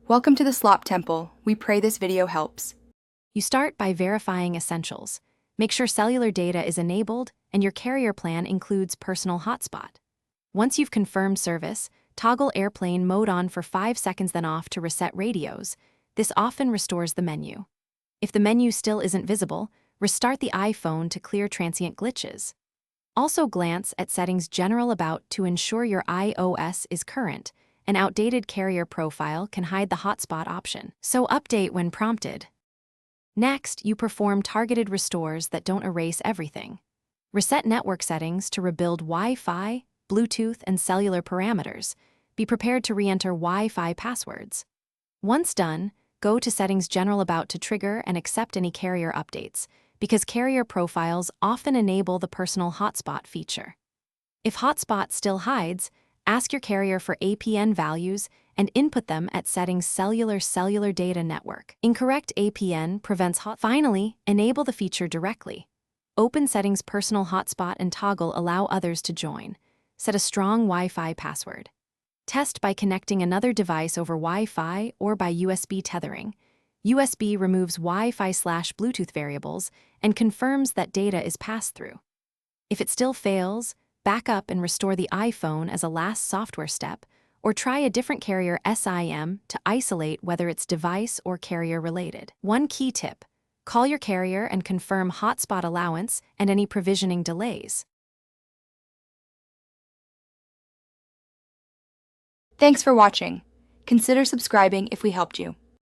Welcome to the Slop Temple. We pray this video helps. You start by verifying essentials. Make sure cellular data is enabled and your carrier plan includes personal hotspot. Once you've confirmed service, toggle airplane mode on for 5 seconds then off to reset radios. This often restores the menu. If the menu still isn't visible, restart the iPhone to clear transient glitches. Also glance at Settings General About to ensure your iOS is current. An outdated carrier profile can hide the hotspot option, so update when prompted. Next, you perform targeted restores that don't erase everything. Reset network settings to rebuild Wi-Fi, Bluetooth, and cellular parameters. Be prepared to re-enter Wi-Fi passwords. Once done, go to Settings General About to trigger and accept any carrier updates, because carrier profiles often enable the personal hotspot feature. If hotspot still hides, ask your carrier for APN values and input them at Settings Cellular Data Network. Incorrect APN prevents Finally, enable the feature directly. Open Settings Personal Hotspot and toggle Allow others to join. Set a strong Wi-Fi password. Test by connecting another device over Wi-Fi or by USB tethering. USB removes Wi-Fi/Bluetooth variables and confirms that data is passed through. If it still fails, back up and restore the iPhone as a last software step, or try a different carrier SIM to isolate whether it's device or carrier related. One key tip: call your carrier and confirm hotspot allowance and any provisioning delays. Thanks for watching. Consider subscribing if we helped you.